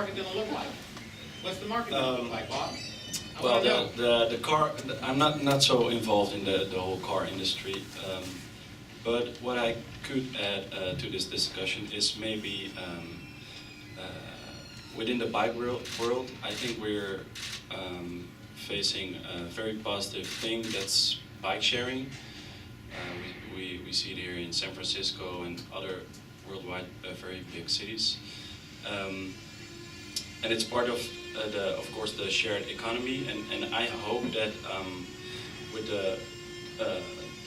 market going to look like? What's the market going to look like, Bob? Well, the car, I'm not so involved in the whole car industry, but what I could add to this discussion is maybe within the bike world, I think we're facing a very positive thing, that's bike sharing. We see it here in San Francisco and other worldwide very big cities. And it's part of course, the shared economy, and I hope that with the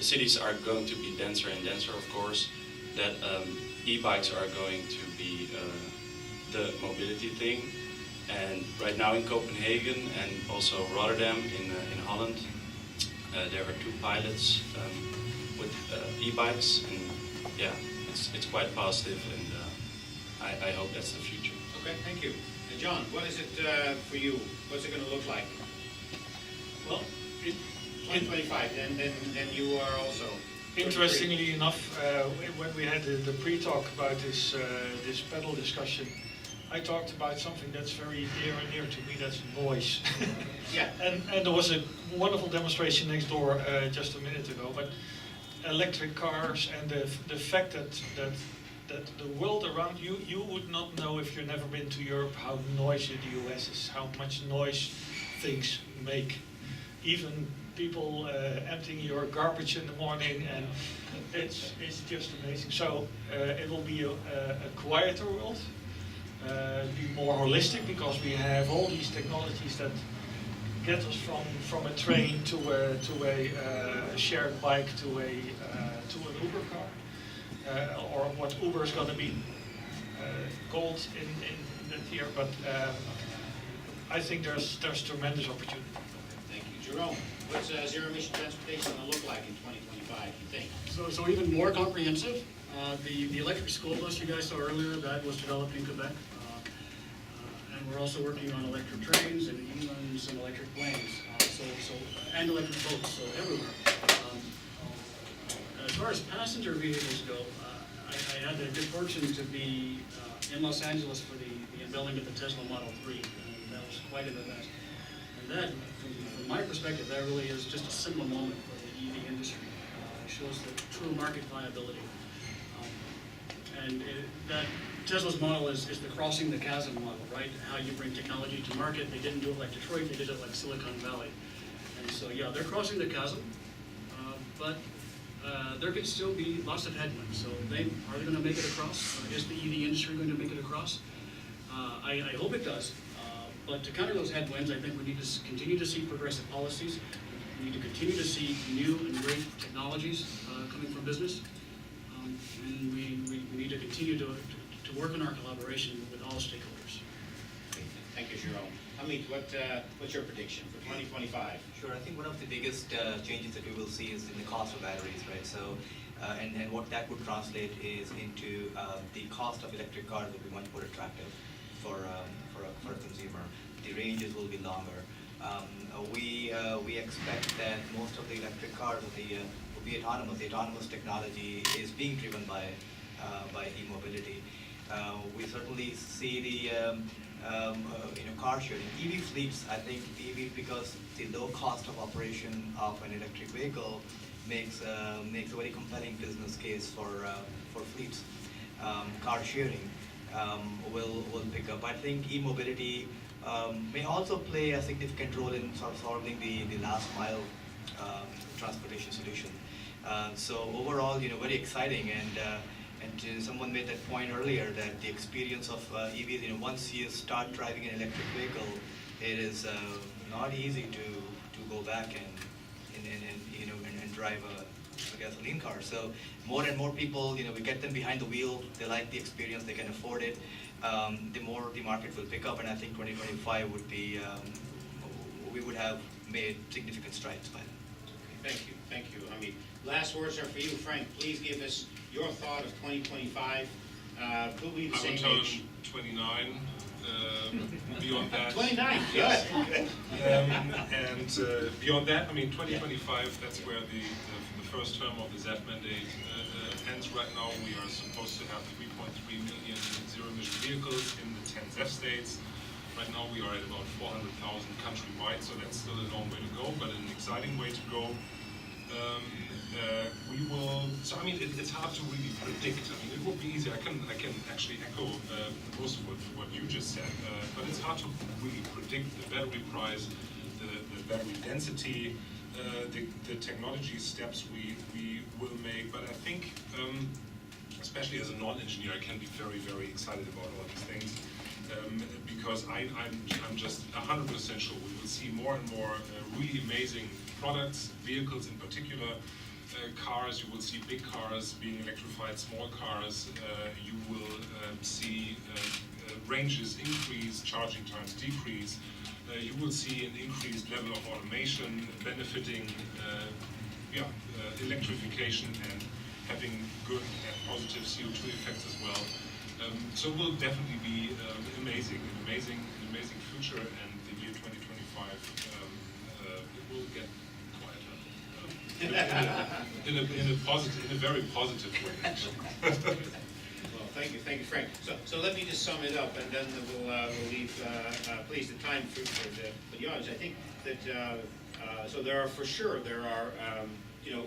cities are going to be denser and denser, of course, that e-bikes are going to be the mobility thing. And right now in Copenhagen and also Rotterdam in Holland, there are 2 pilots with e-bikes, and yeah, it's quite positive, and I hope that's the future. Okay, thank you. John, what is it for you? What's it going to look like? Well, 2025, and then you are also... interestingly enough, when we had the pre-talk about this panel discussion, I talked about something that's very dear and near to me, that's noise. Yeah. And there was a wonderful demonstration next door just a minute ago, but electric cars and the fact that the world around you, you would not know if you've never been to Europe how noisy the US is, how much noise things make. Even people emptying your garbage in the morning, and it's just amazing. So it will be a quieter world, be more holistic, because we have all these technologies that get us from a train to a shared bike to an Uber car. Or what Uber is going to be called in that year, but I think there's tremendous opportunity. Thank you. Jerome, what's zero-emission transportation going to look like in 2025, you think? So even more comprehensive. The electric school bus you guys saw earlier, that was developed in Quebec. And we're also working on electric trains and e-runs and electric planes, and electric boats, so everywhere. As far as passenger vehicles go, I had the good fortune to be in Los Angeles for the unveiling of the Tesla Model 3, and that was quite an event. And that, from my perspective, that really is just a symbol moment for the EV industry. It shows the true market viability. That Tesla's model is the crossing the chasm model, right? How you bring technology to market. They didn't do it like Detroit, they did it like Silicon Valley. And so, yeah, they're crossing the chasm, but there could still be lots of headwinds. So are they going to make it across? Is the EV industry going to make it across? I hope it does. But to counter those headwinds, I think we need to continue to see progressive policies. We need to continue to see new and great technologies coming from business. And we need to continue to work on our collaboration with all stakeholders. Thank you, Jerome. Amit, what's your prediction for 2025? Sure, I think one of the biggest changes that we will see is in the cost of batteries, right? So, and what that would translate is into the cost of electric cars will be much more attractive for a consumer. The ranges will be longer. We expect that most of the electric cars will be autonomous. The autonomous technology is being driven by e-mobility. We certainly see the car sharing. EV fleets, I think because the low cost of operation of an electric vehicle makes a very compelling business case for fleets. Car sharing will pick up. I think e-mobility may also play a significant role in sort of solving the last mile transportation solution. So overall, very exciting, and someone made that point earlier that the experience of EVs, once you start driving an electric vehicle, it is not easy to go back and drive a gasoline car. So more and more people, we get them behind the wheel. They like the experience. They can afford it. The more the market will pick up, and I think 2025 would be we would have made significant strides by then. Thank you, Amit. Last words are for you, Frank. Please give us your thought of 2025. Who will be the same age? 29. Beyond that. 29, good. And beyond that, 2025, that's where the first term of the ZEF mandate ends right now. We are supposed to have 3.3 million zero-emission vehicles in the 10 ZEF states. Right now we are at about 400,000 countrywide, so that's still a long way to go, but an exciting way to go. We will. So I mean, it's hard to really predict. I mean, it would be easy. I can actually echo most of what you just said, but it's hard to really predict the battery price, the battery density, the technology steps we will make. But I think, especially as a non-engineer, I can be very, very excited about all these things. Because I'm just 100% sure we will see more and more really amazing products, vehicles in particular, cars. You will see big cars being electrified, small cars. You will see ranges increase, charging times decrease. You will see an increased level of automation benefiting electrification and having good and positive CO2 effects as well. So it will definitely be an amazing future, and the year 2025 it will get quieter in a very positive way. Actually. Well, thank you, Frank. So let me just sum it up, and then we'll leave, please, the time for the audience. I think that so there are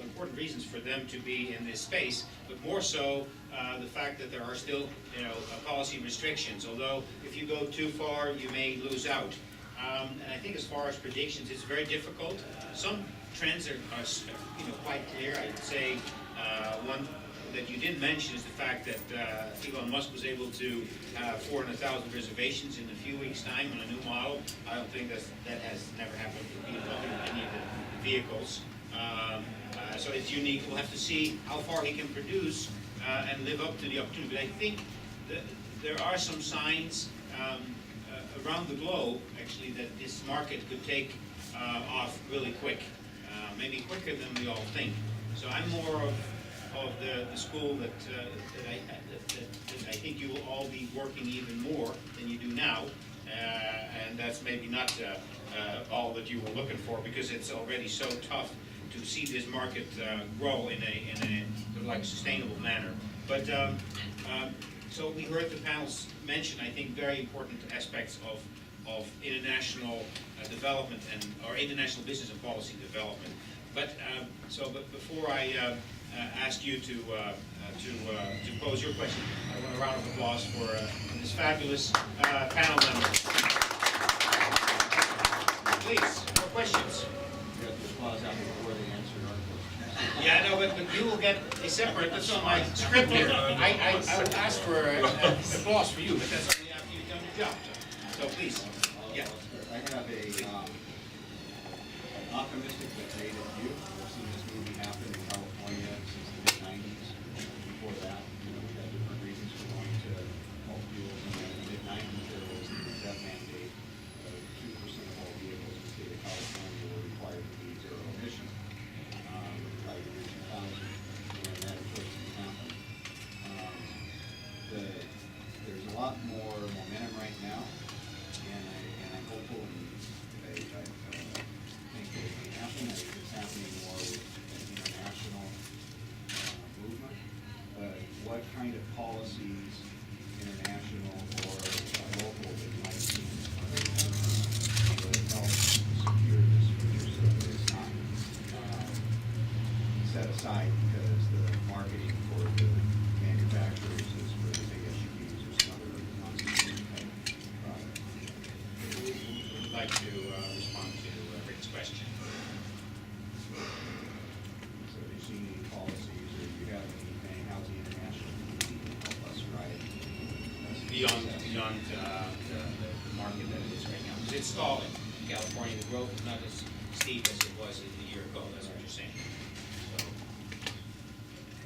important reasons for them to be in this space, but more so the fact that there are still policy restrictions. Although if you go too far, you may lose out. And I think as far as predictions, it's very difficult. Some trends are quite clear. I'd say one that you didn't mention is the fact that Elon Musk was able to have 400,000 reservations in a few weeks' time on a new model. I don't think that has never happened in any of the vehicles. So it's unique. We'll have to see how far he can produce and live up to the opportunity. But I think that there are some signs around the globe, actually, that this market could take off really quick, maybe quicker than we all think. So I'm more of the school that I think you will all be working even more than you do now, and that's maybe not all that you were looking for, because it's already so tough to see this market grow in a sort of like sustainable manner. But so we heard the panels mention, I think, very important aspects of international development or international business and policy development. But before I ask you to pose your question, I want a round of applause for this fabulous panel member. Please, more questions. Yeah, no, but you will get a separate, that's on my script here. I would ask for applause for you, but that's only after you've done your job. So please, yeah. I have an optimistic but jaded view. I've seen this movie happen in California since the mid-90s. Before that, we had different reasons for going to alt fuels. And then in the mid-90s, there was the ZEF mandate. 2% of all vehicles in the state of California were required to be zero emission by the year 2000. And that, of course, didn't happen. There's a lot more momentum right now, and I'm hopeful, and I think that it may happen. I think it's happening more with an international movement. What kind of policies, international or local, that you might see would help secure this future so that it's not set aside because the marketing for the manufacturers is for the big SUVs or some other non-consumer type product. Who would like to respond to Rick's question? So if you see any policies or you have anything, how's the international community help us ride Beyond the market that it is right now, because it's stalling. In California, the growth is not as steep as it was a year ago. That's what you're saying. So,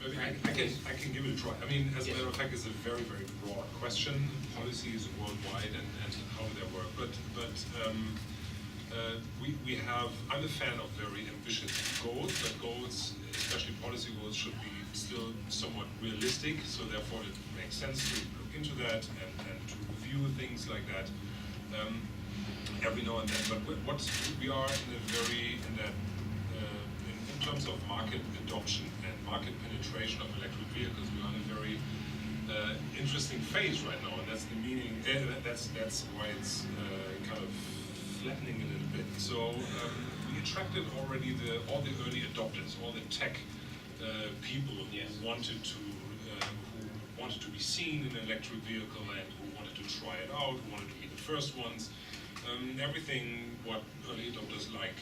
Maybe I can give it a try. I mean, as a matter of fact, it's a very, very broad question. Policies worldwide and how they work. But we have. I'm a fan of very ambitious goals. But goals, especially policy goals, should be still somewhat realistic. So therefore, it makes sense to look into that and to review things like that every now and then. But we are in a very terms of market adoption and market penetration of electric vehicles, we're on a very interesting phase right now, and that's the meaning. That's why it's kind of flattening a little bit. So we attracted already all the early adopters, all the tech people Yes. who wanted to be seen in an electric vehicle and who wanted to try it out, who wanted to be the first ones. Everything what early adopters like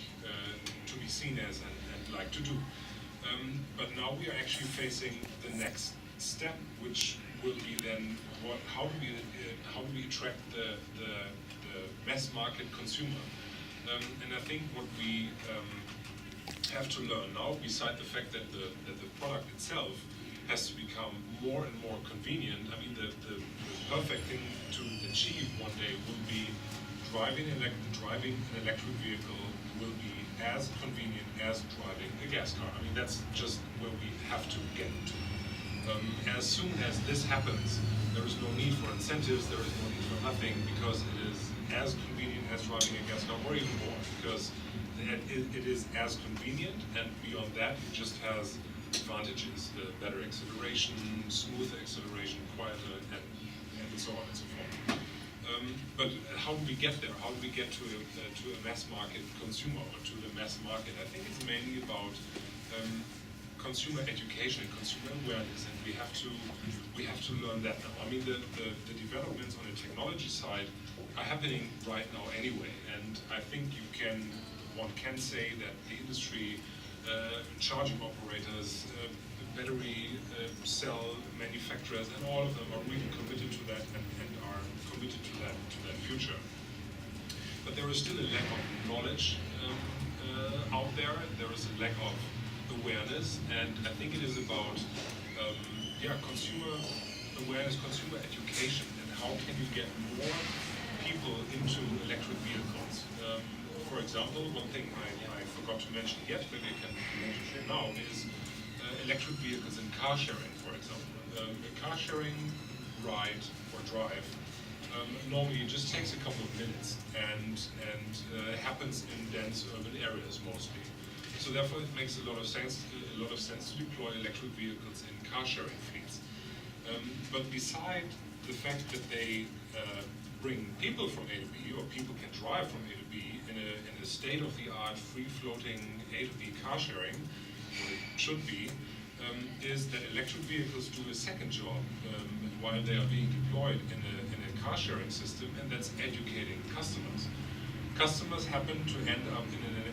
to be seen as and like to do. But now we are actually facing the next step, which will be then how do we attract the mass market consumer? And I think what we have to learn now, beside the fact that the product itself has to become more and more convenient. I mean, the perfect thing to achieve one day will be driving an electric vehicle will be as convenient as driving a gas car. I mean, that's just where we have to get to. As soon as this happens, there is no need for incentives, there is no need for nothing, because it is as convenient as driving a gas car, or even more, because it is as convenient, and beyond that, it just has advantages, the better acceleration, smoother acceleration, quieter, and so on and so forth. But how do we get there? How do we get to a mass market consumer, or to the mass market? I think it's mainly about consumer education and consumer awareness, and we have to learn that now. I mean, the developments on the technology side are happening right now anyway, and I think one can say that the industry, charging operators, battery cell manufacturers, and all of them are really committed to that and are committed to that future. But there is still a lack of knowledge out there. There is a lack of awareness, and I think it is about consumer awareness, consumer education, and how can you get more people into electric vehicles. For example, one thing I forgot to mention yet, maybe I can mention now, is electric vehicles and car sharing, for example. A car sharing ride or drive normally just takes a couple of minutes and happens in dense urban areas mostly. So therefore, it makes a lot of sense to deploy electric vehicles in car sharing fleets. But beside the fact that they bring people from A to B, or people can drive from A to B in a state-of-the-art, free-floating A to B car sharing, what it should be, is that electric vehicles do a second job while they are being deployed in a car sharing system, and that's educating customers. Customers happen to end up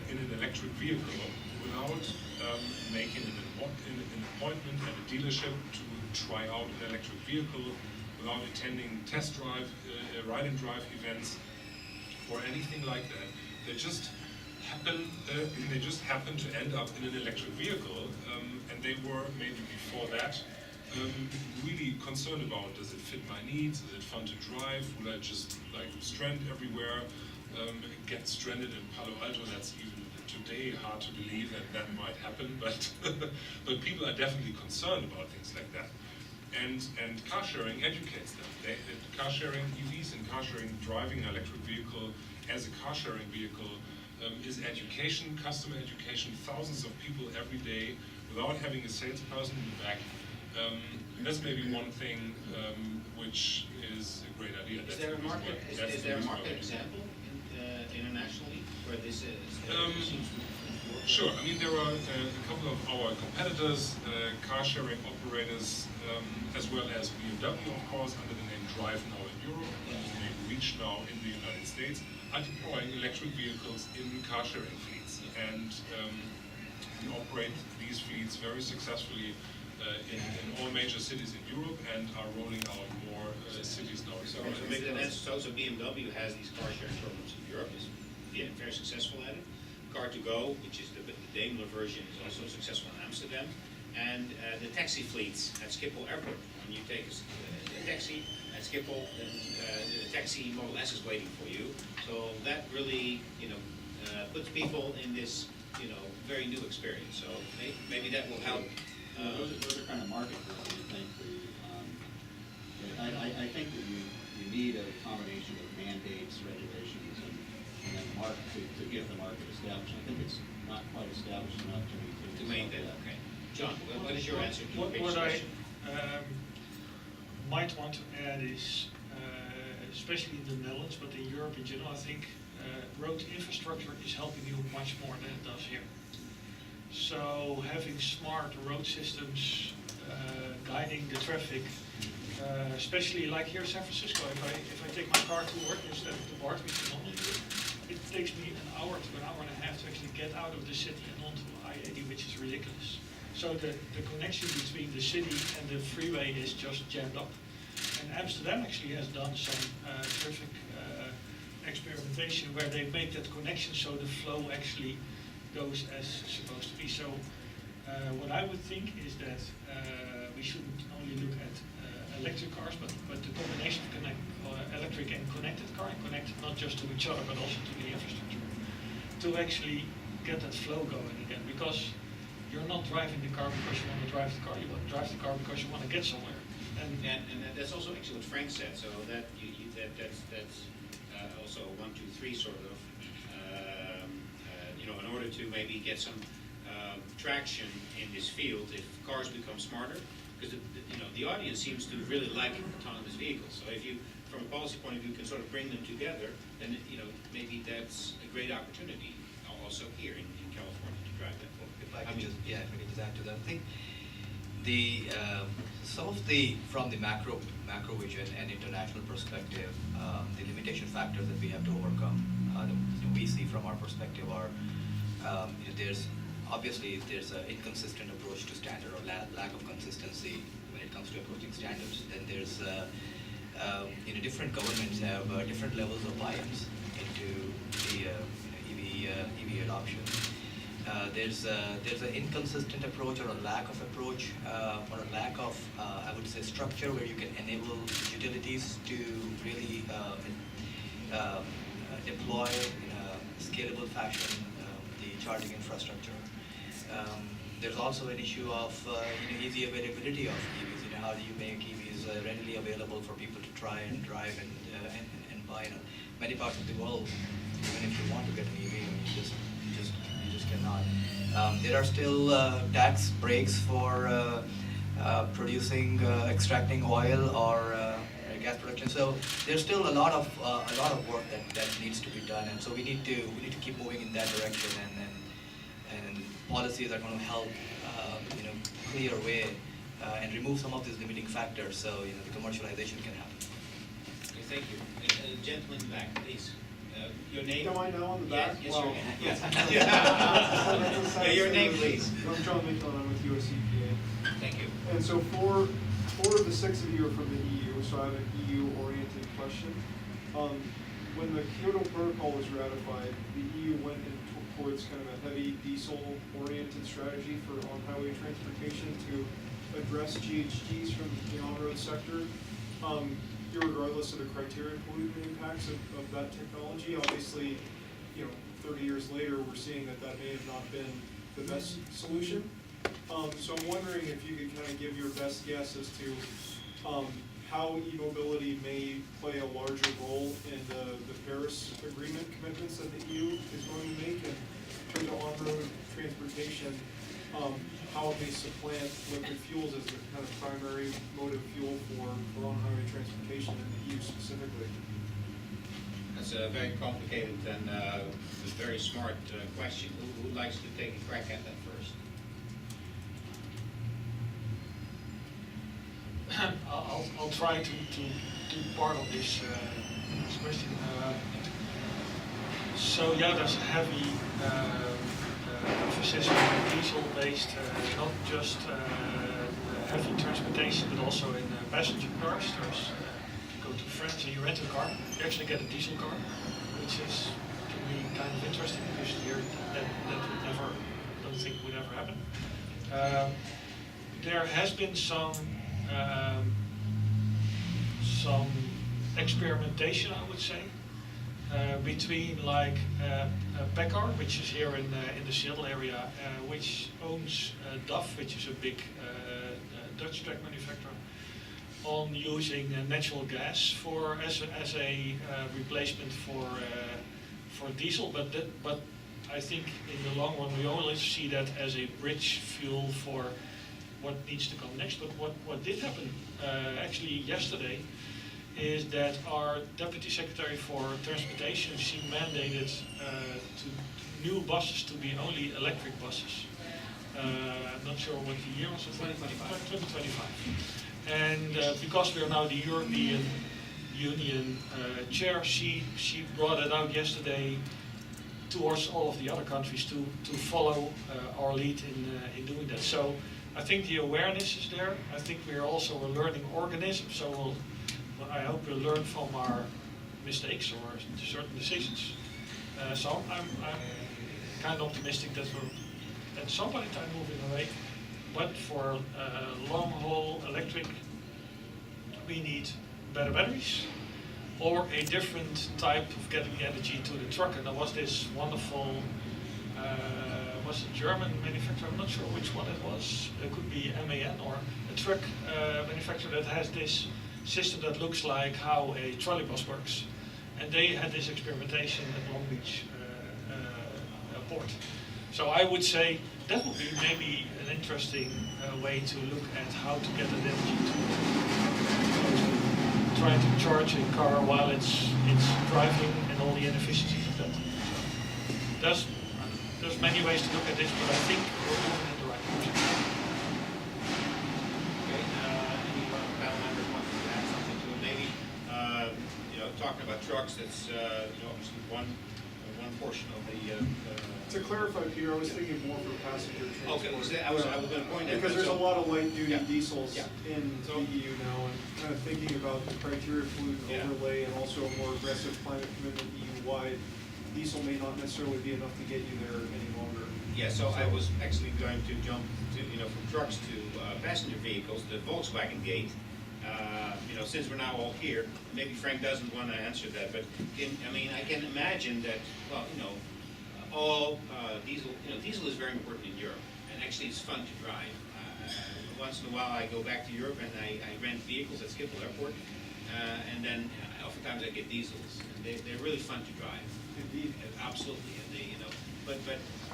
in an electric vehicle without making an appointment at a dealership to try out an electric vehicle, without attending test drive, ride and drive events, or anything like that. They just happen to end up in an electric vehicle, and they were maybe before that really concerned about, does it fit my needs? Is it fun to drive? Will I just strand everywhere? Get stranded in Palo Alto? That's even today hard to believe that might happen, but but people are definitely concerned about things like that. And car sharing educates them. Car sharing, EVs and car sharing, driving an electric vehicle as a car sharing vehicle is education, customer education, thousands of people every day without having a salesperson in the back. That's maybe one thing which is a great idea. Is there a market example internationally where this seems to work? Sure. I mean, there are a couple of our competitors, car sharing operators, as well as BMW, of course, under the name Drive Now in Europe, under the name Reach Now in the United States, are deploying electric vehicles in car sharing fleets. And we operate these fleets very successfully in all major cities in Europe, and are rolling out more cities now. So BMW has these car sharing programs in Europe, is very successful at it. Car2Go, which is the Daimler version, is also successful in Amsterdam. And the taxi fleets at Schiphol Airport. When you take a taxi at Schiphol, then the taxi Model S is waiting for you. So that really, puts people in this, very new experience. So maybe that will help. Those are kind of market driven, I think. I think that you need a combination of mandates, regulations, and then market, to get the market established. I think it's not quite established enough to To maintain. make that, okay. John, what is your answer to What Peter's I question? might want to add is, especially in the Netherlands, but in Europe in general, I think road infrastructure is helping you much more than it does here. So having smart road systems guiding the traffic, especially like here in San Francisco, if I take my car to work instead of the BART, which is normally do, it takes me an hour to an hour and a half to actually get out of the city and onto I-80, which is ridiculous. So the connection between the city and the freeway is just jammed up. And Amsterdam actually has done some terrific experimentation where they make that connection so the flow actually goes as supposed to be. So what I would think is that we shouldn't only look at electric cars, but the combination of electric and connected car, and connected not just to each other, but also to the infrastructure, to actually get that flow going again. Because you're not driving the car because you want to drive the car, you want to drive the car because you want to get somewhere. And that's also actually what Frank said, so that that's also a 1, 2, 3 sort of, in order to maybe get some traction in this field, if cars become smarter, because the audience seems to really like autonomous vehicles. So if you, from a policy point of view, can sort of bring them together, then maybe that's a great opportunity also here in California to drive that forward. If I can just add to that, I think some of the, from the macro vision and international perspective, the limitation factors that we have to overcome, we see from our perspective are, there's an inconsistent approach to standard or lack of consistency when it comes to approaching standards. Then there's, different governments have different levels of buy-ins into the EV adoption. There's an inconsistent approach or a lack of approach or a lack of, I would say, structure where you can enable utilities to really deploy in a scalable fashion the charging infrastructure. There's also an issue of easy availability of EVs. How do you make EVs readily available for people to try and drive and buy? In many parts of the world, even if you want to get an EV, you just cannot. There are still tax breaks for extracting oil or gas production. So there's still a lot of work that needs to be done, and so we need to keep moving in that direction, and policies are going to help clear way and remove some of these limiting factors, so the commercialization can happen. Okay, thank you. Gentleman in the back, please. Your name? Am I now on the back? Yes, Wow. yes. That's a sad Yeah, your name, story. please. I'm John Lincoln, I'm with US EPA. Thank you. And so four of the 6 of you are from the EU, so I have an EU-oriented question. When the Kyoto Protocol was ratified, the EU went towards kind of a heavy diesel-oriented strategy for on-highway transportation to address GHGs from the on-road sector. Regardless of the criteria pollutant impacts of that technology, obviously, 30 years later, we're seeing that may have not been the best solution. So I'm wondering if you could kind of give your best guess as to how e-mobility may play a larger role in the Paris Agreement commitments that the EU is going to make, and in terms of on-road transportation, how it may supplant liquid fuels as the kind of primary mode of fuel for on-highway transportation in the EU specifically. That's a very complicated and very smart question. Who likes to take a crack at that first? I'll try to do part of this question. So yeah, there's a heavy emphasis on diesel-based, not just heavy transportation, but also in passenger cars. There's, you go to France and you rent a car, you actually get a diesel car, which is to me kind of interesting because here that would never, I don't think would ever happen. There has been some experimentation, I would say, between like Packard, which is here in the Seattle area, which owns DAF, which is a big Dutch truck manufacturer, on using natural gas as a replacement for for diesel, but I think in the long run we always see that as a bridge fuel for what needs to come next. But what did happen actually yesterday is that our Deputy Secretary for Transportation, she mandated to new buses to be only electric buses. I'm not sure what the year was. 2025. 2025. And because we are now the European Union chair, she brought it out yesterday towards all of the other countries to follow our lead in doing that. So I think the awareness is there. I think we are also a learning organism, so I hope we'll learn from our mistakes or certain decisions. So I'm kind of optimistic that we're at some point in time moving away. But for long haul electric, we need better batteries or a different type of getting the energy to the truck. And there was this wonderful, was it German manufacturer? I'm not sure which one it was. It could be MAN or a truck manufacturer that has this system that looks like how a trolley bus works. And they had this experimentation at Long Beach port. So I would say that would be maybe an interesting way to look at how to get that energy to trying to charge a car while it's driving and all the inefficiencies of that. There's many ways to look at this, but I think we're moving in the right direction. Okay, any panel members want to add something to it? Maybe, talking about trucks, that's, obviously one portion of the. To clarify, Peter, I was thinking more for passenger transport. Okay, I was going to point out. Because there's a lot of light-duty Yeah. diesels Yeah. in So- the EU now, and kind of thinking about the criteria pollutant Yeah. overlay and also a more aggressive climate commitment EU-wide, diesel may not necessarily be enough to get you there any longer. Yeah, so I was actually going to jump to, from trucks to passenger vehicles, the Volkswagen Gate. Since we're now all here, maybe Frank doesn't want to answer that, but I can imagine that, all diesel, diesel is very important in Europe, and actually it's fun to drive. Once in a while I go back to Europe and I rent vehicles at Schiphol Airport, and then oftentimes I get diesels, and they're really fun to drive. Indeed. Absolutely, and but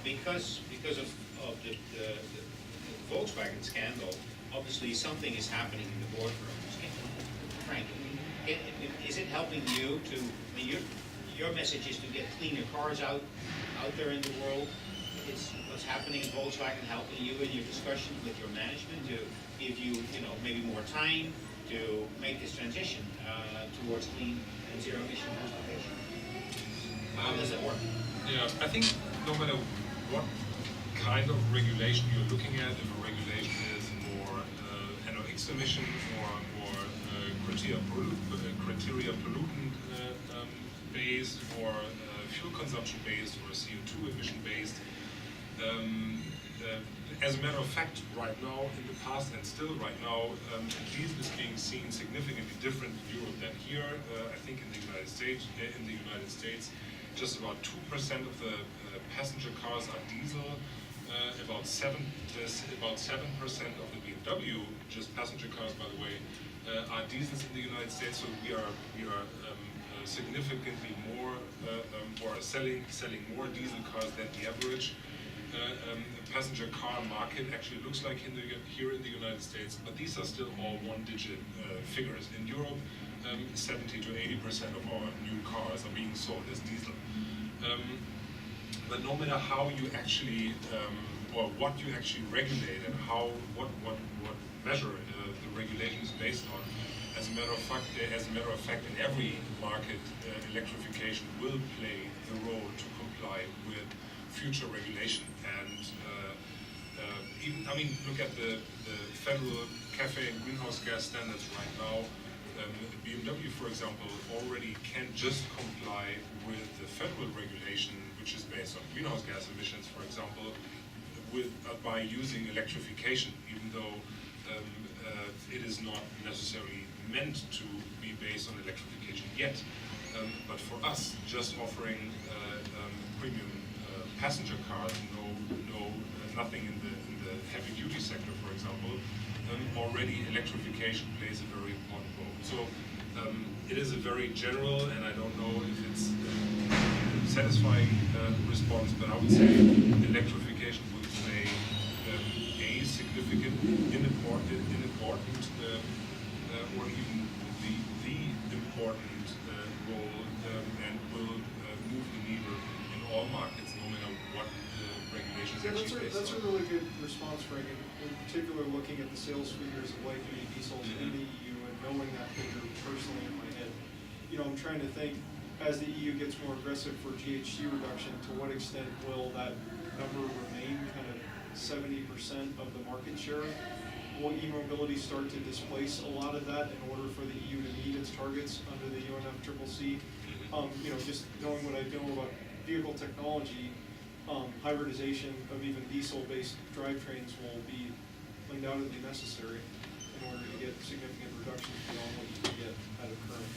because of the Volkswagen scandal, obviously something is happening in the boardrooms. Frank, is it helping you to? Your message is to get cleaner cars out there in the world. Is what's happening in Volkswagen helping you in your discussions with your management to give you, maybe more time to make this transition towards clean and zero emission transportation? How does that work? Yeah, I think no matter what kind of regulation you're looking at, if a regulation is more NOx emission or criteria pollutant based or fuel consumption based or CO2 emission based. As a matter of fact, right now, in the past and still right now, diesel is being seen significantly different in Europe than here. I think in the United States, just about 2% of the passenger cars are diesel. About 7% of the BMW, just passenger cars, by the way, are diesels in the United States. So we are significantly more, or selling more diesel cars than the average passenger car market actually looks like here in the United States. But these are still all one-digit figures. In Europe, 70 to 80% of our new cars are being sold as diesel. But no matter how you actually, or what you actually regulate and what measure the regulation is based on, as a matter of fact, in every market, electrification will play a role to comply with future regulation. And look at the federal CAFE and greenhouse gas standards right now. BMW, for example, already can just comply with the federal regulation, which is based on greenhouse gas emissions, for example, by using electrification, even though it is not necessarily meant to be based on electrification yet. But for us, just offering premium passenger cars, nothing in the heavy-duty sector, for example, already electrification plays a very important role. So it is a very general, and I don't know if it's satisfying response, but I would say electrification will play a significant, important, or even the important role, and will move the needle in all markets, no matter what regulations Yeah, actually based that's a on. really good response, Frank, in particular looking at the sales figures of light-duty diesels in the EU and knowing that figure personally in my head. You know, I'm trying to think, as the EU gets more aggressive for GHG reduction, to what extent will that number remain kind of 70% of the market share? Will e-mobility start to displace a lot of that in order for the EU to meet its targets under the UNFCCC? You know, just knowing what I know about vehicle technology, hybridization of even diesel-based drivetrains will be undoubtedly necessary in order to get significant reductions beyond what you can get out of current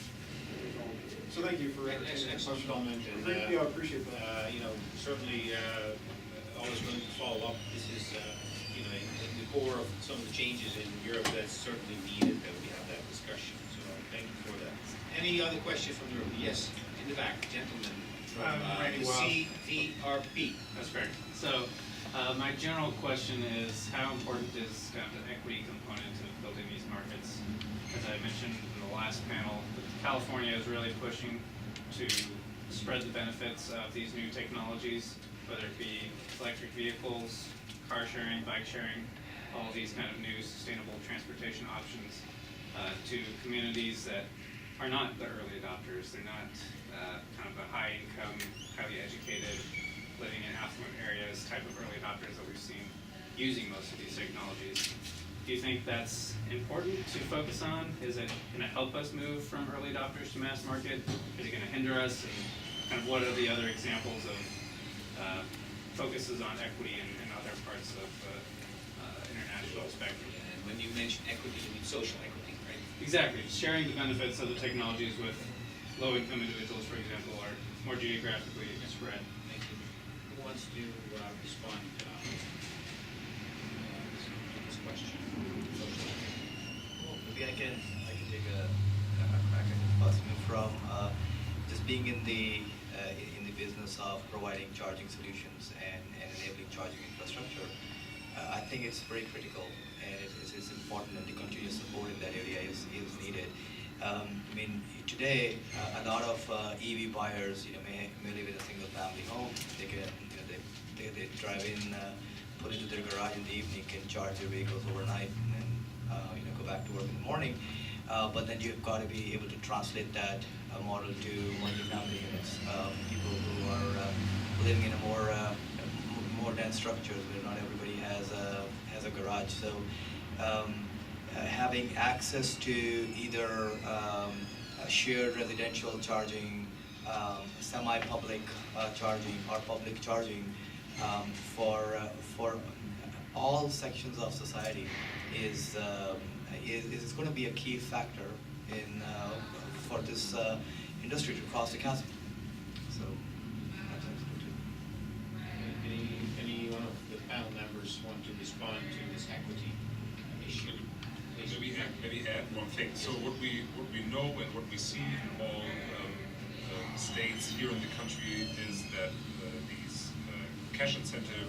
technology. So thank you for entertaining the Excellent question. comment, and, Yeah, I appreciate that. you know, certainly, always willing to follow up. This is, you know, at the core of some of the changes in Europe that's certainly needed that we have that discussion. So thank you for that. Any other questions from the room? Yes, in the back, gentlemen from Randy the Wells. CVRP. That's correct. So, my general question is, how important is kind of the equity component of building these markets? As I mentioned in the last panel, California is really pushing to spread the benefits of these new technologies, whether it be electric vehicles, car sharing, bike sharing, all these kind of new sustainable transportation options to communities that are not the early adopters. They're not kind of a high income, highly educated, living in affluent areas type of early adopters that we've seen using most of these technologies. Do you think that's important to focus on? Is it going to help us move from early adopters to mass market? Is it going to hinder us? And kind of what are the other examples of focuses on equity in other parts of international spectrum? And when you mention equity, you mean social equity, right? Exactly. Sharing the benefits of the technologies with low-income individuals, for example, are more geographically spread. Thank you. Who wants to respond to this question? Social equity. Well, maybe I can take a crack at it first. I mean, from just being in the business of providing charging solutions and enabling charging infrastructure, I think it's very critical, and it is important, and the continuous support in that area is needed. I mean, today a lot of EV buyers, may live in a single family home. They can, they drive in, put into their garage in the evening, can charge their vehicles overnight, and then go back to work in the morning. But then you've got to be able to translate that model to multi-family units, people who are living in a more dense structures where not everybody has a garage. So having access to either shared residential charging, semi-public charging, or public charging for all sections of society is going to be a key factor in for this industry to cross the chasm. So that's absolutely. Any one of the panel members want to respond to this equity issue? Maybe add one thing. So what we know and what we see in all states here in the country is that these cash incentive,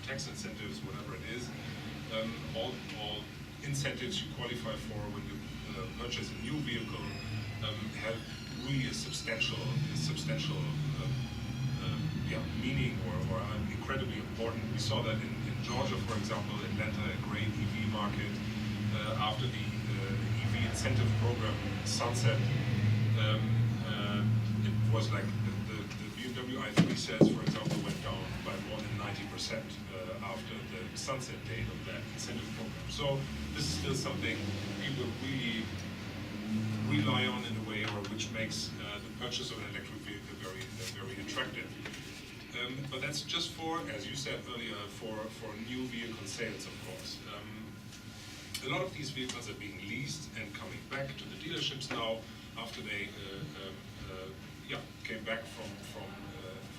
tax incentives, whatever it is, all incentives you qualify for when you purchase a new vehicle have really a substantial meaning or are incredibly important. We saw that in Georgia, for example, Atlanta, a great EV market. After the EV incentive program sunset, it was like the BMW i3 sales, for example, went down by more than 90% after the sunset date of that incentive program. So this is still something people really rely on in a way, or which makes the purchase of an electric vehicle very attractive. But that's just for, as you said earlier, for new vehicle sales, of course. A lot of these vehicles are being leased and coming back to the dealerships now after they came back from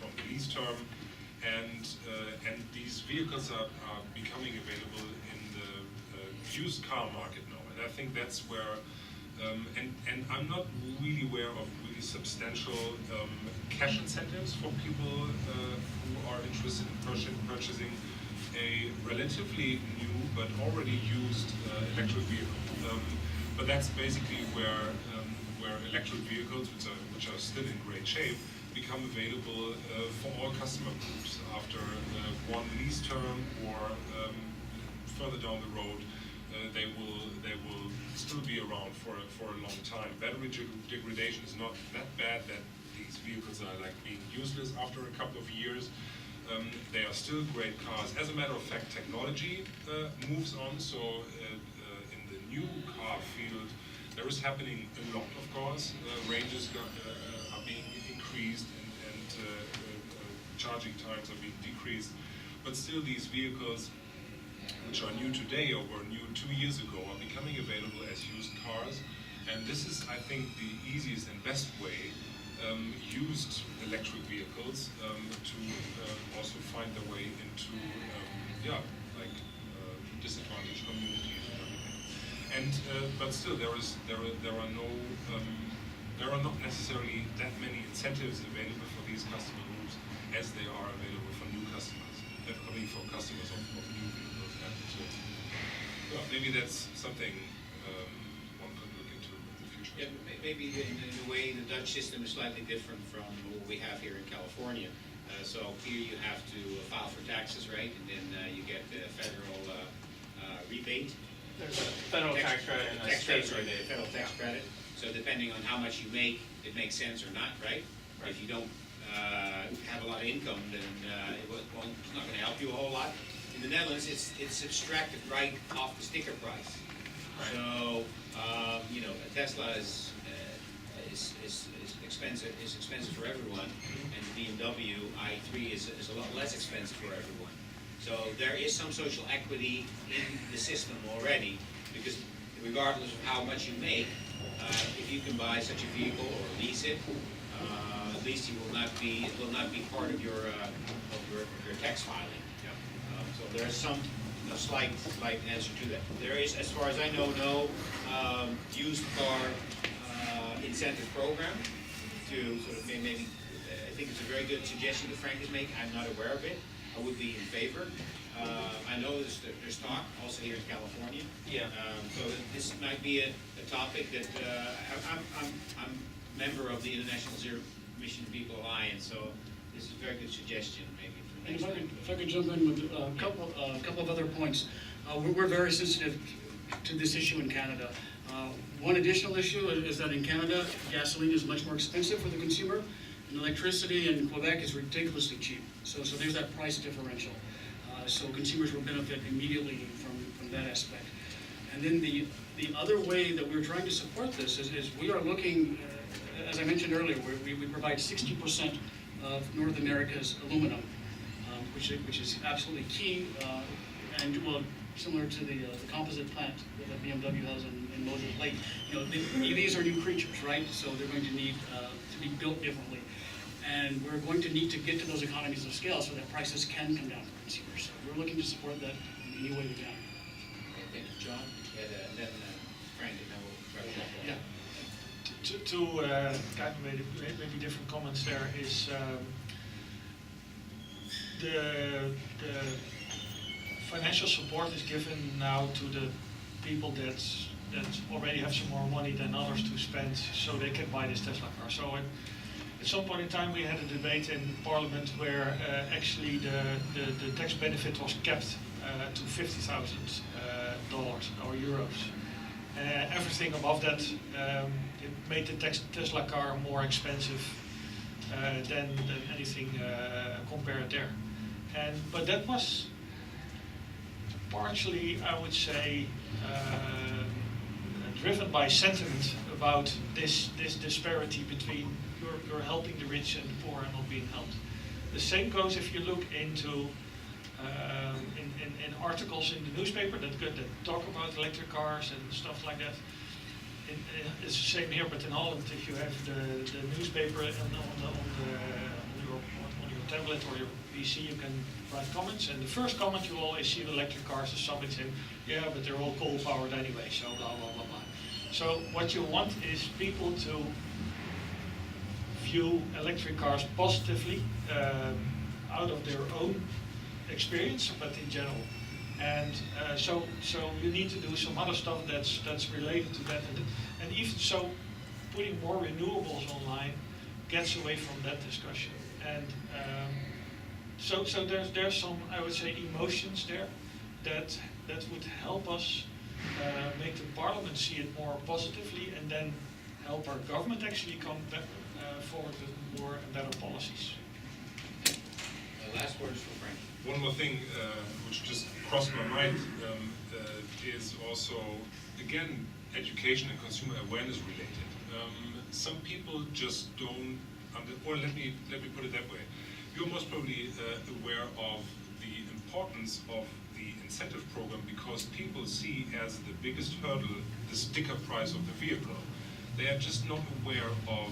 the lease term, and these vehicles are becoming available in the used car market now, and I think that's where and I'm not really aware of really relatively substantial cash incentives for people who are interested in purchasing a relatively new but already used electric vehicle. But that's basically where electric vehicles, which are still in great shape, become available for all customer groups after one lease term or further down the road. They will still be around for a long time. Battery degradation is not that bad that these vehicles are like being useless after a couple of years. They are still great cars. As a matter of fact, technology moves on. So in the new car field, there is happening a lot, of course. Ranges are being increased and charging times are being decreased. But still, these vehicles, which are new today or were new 2 years ago, are becoming available as used cars. And this is, I think, the easiest and best way used electric vehicles to also find their way into, disadvantaged communities and everything. And but still, there are not necessarily that many incentives available for these customer groups as they are available for new customers. I mean, for customers of new vehicles. And maybe that's something one could look into in the future. Yeah, maybe in a way the Dutch system is slightly different from what we have here in California. So here you have to file for taxes, right? And then you get the federal rebate. There's a federal tax credit and a state The rebate. federal tax credit. So depending on how much you make, it makes sense or not, right? Right. If you don't have a lot of income, then it's not going to help you a whole lot. In the Netherlands, it's subtracted right off the sticker price. Right. So a Tesla is expensive. Is expensive for everyone, and the BMW i3 is a lot less expensive for everyone. So there is some social equity in the system already, because regardless of how much you make, if you can buy such a vehicle or lease it, at least it will not be part of your tax filing. So there's some slight answer to that. There is, as far as I know, no used car incentive program to sort of maybe. I think it's a very good suggestion that Frank is making. I'm not aware of it. I would be in favor. I know there's talk also here in California. Yeah. So this might be a topic that I'm a member of the International Zero Emission Vehicle Alliance, so this is a very good suggestion maybe for And next time. if I could jump in with a couple of other points. We're very sensitive to this issue in Canada. One additional issue is that in Canada, gasoline is much more expensive for the consumer, and electricity in Quebec is ridiculously cheap. So there's that price differential. So consumers will benefit immediately from that aspect. And then the other way that we're trying to support this is we are looking, as I mentioned earlier, we provide 60% of North America's aluminum, which is absolutely key, and well, similar to the composite plant that BMW has in Moses Lake. The EVs are new creatures, right? So they're going to need to be built differently. And we're going to need to get to those economies of scale so that prices can come down for consumers. So we're looking to support that in any way we can. Thank you, John. And then Frank, and then we'll wrap it up. Yeah. To kind of maybe different comments there is the financial support is given now to the people that already have some more money than others to spend, so they can buy this Tesla car. So at some point in time we had a debate in Parliament where actually the tax benefit was kept to $50,000 or euros. Everything above that, it made the Tesla car more expensive than anything compared there. But that was partially, I would say, driven by sentiment about this disparity between you're helping the rich and the poor and not being helped. The same goes if you look into in articles in the newspaper that talk about electric cars and stuff like that. It's the same here, but in Holland, if you have the newspaper on your tablet or your PC, you can write comments. And the first comment you always see with electric cars is somebody saying, "Yeah, but they're all coal powered anyway, so blah blah blah blah." So what you want is people to view electric cars positively out of their own experience, but in general. And so you need to do some other stuff that's related to that. And even so, putting more renewables online gets away from that discussion. And so there's some, I would say, emotions there that would help us make the parliament see it more positively, and then help our government actually come back, forward with more and better policies. The last word is for Frank. One more thing which just crossed my mind is also, again, education and consumer awareness related. Some people just don't, or let me put it that way. You're most probably aware of the importance of the incentive program because people see as the biggest hurdle the sticker price of the vehicle. They are just not aware of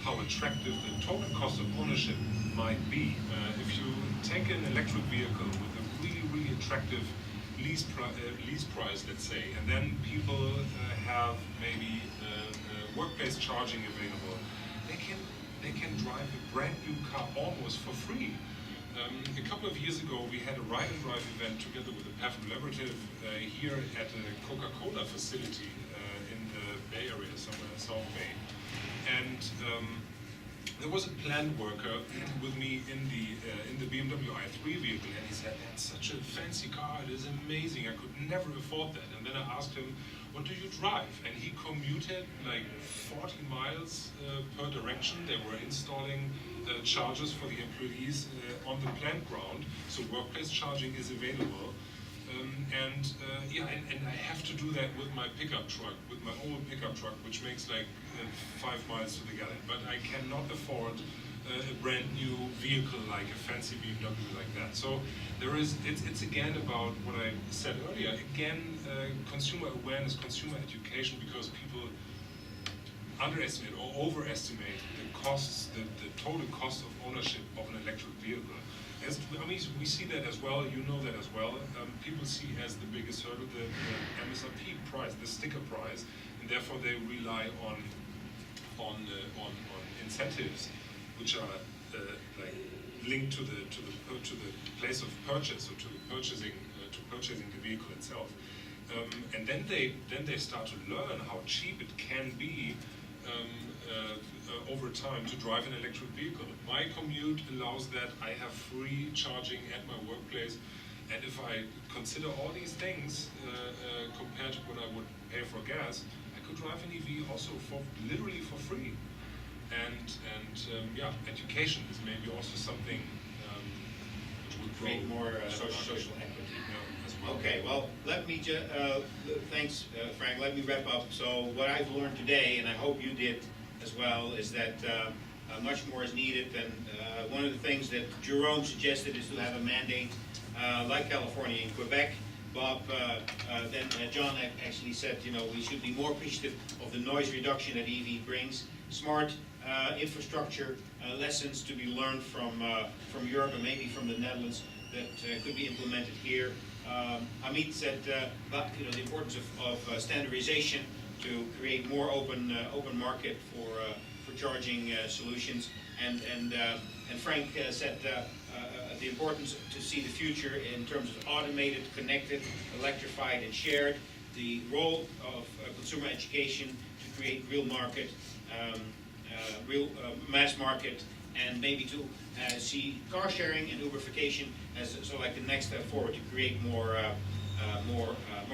how attractive the total cost of ownership might be. If you take an electric vehicle with a really attractive lease price, let's say, and then people have maybe workplace charging available, they can drive a brand new car almost for free. A couple of years ago, we had a ride and drive event together with the PAF Collaborative here at a Coca-Cola facility in the Bay Area, somewhere in South Bay. And there was a plant worker with me in the BMW i3 vehicle, and he said, "That's such a fancy car, it is amazing, I could never afford that." And then I asked him, "What do you drive?" And he commuted like 40 miles per direction. They were installing chargers for the employees on the plant ground, so workplace charging is available. And I have to do that with my pickup truck, with my old pickup truck, which makes like 5 miles to the gallon. But I cannot afford a brand new vehicle like a fancy BMW like that. So it's again about what I said earlier. Again, consumer awareness, consumer education, because people underestimate or overestimate the costs, the total cost of ownership of an electric vehicle. We see that as well, you know that as well. People see as the biggest hurdle the MSRP price, the sticker price, and therefore they rely on incentives, which are like linked to the place of purchase, or to purchasing the vehicle itself. And then they start to learn how cheap it can be over time to drive an electric vehicle. My commute allows that. I have free charging at my workplace, and if I consider all these things compared to what I would pay for gas, I could drive an EV also literally for free. And education is maybe also something which would grow Create more social equity. as well. Okay, well, let me thanks, Frank. Let me wrap up. So what I've learned today, and I hope you did as well, is that much more is needed. And one of the things that Jerome suggested is to have a mandate like California and Quebec. Bob, then John actually said, we should be more appreciative of the noise reduction that EV brings. Smart infrastructure lessons to be learned from Europe and maybe from the Netherlands that could be implemented here. Amit said about the importance of standardization to create more open market for charging solutions, and Frank said the importance to see the future in terms of automated, connected, electrified, and shared. The role of consumer education to create real market, real mass market, and maybe to see car sharing and Uberification as like the next step forward to create more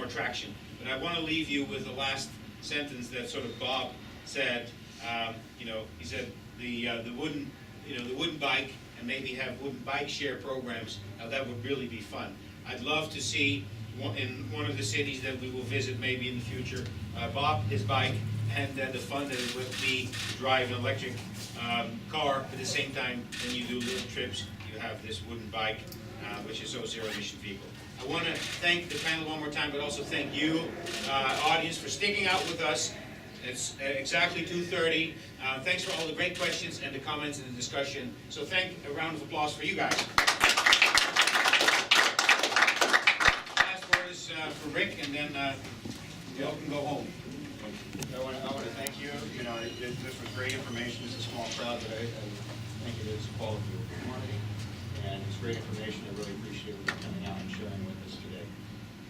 traction. But I want to leave you with the last sentence that sort of Bob said. He said the wooden bike, and maybe have wooden bike share programs. That would really be fun. I'd love to see in one of the cities that we will visit maybe in the future, Bob, his bike, and the fun that it would be to drive an electric car at the same time when you do little trips. You have this wooden bike, which is a zero-emission vehicle. I want to thank the panel one more time, but also thank you, audience, for sticking out with us. It's exactly 2:30. Thanks for all the great questions and the comments and the discussion. So a round of applause for you guys. Last word is for Rick, and then we all can go home. I want to thank you. You know, this was great information. It's a small crowd, but I think it is quality over quantity. And it's great information. I really appreciate you coming out and sharing with us today.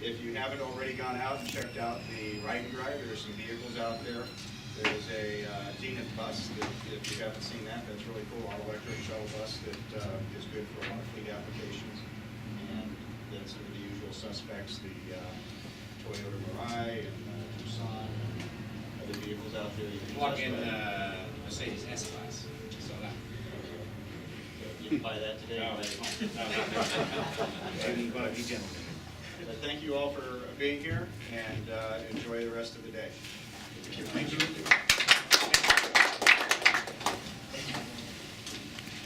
If you haven't already gone out and checked out the ride and drive, there are some vehicles out there. There's a Zenith bus that, if you haven't seen that, that's really cool, all-electric shuttle bus that is good for a lot of fleet applications. And that's sort of the usual suspects, the Toyota Mirai and Tucson and other vehicles out there. You can Walk test in ride. Mercedes S-Class, so that. You can buy that today. No, And, be gentlemen. But thank you all for being here, and enjoy the rest of the day. Thank you.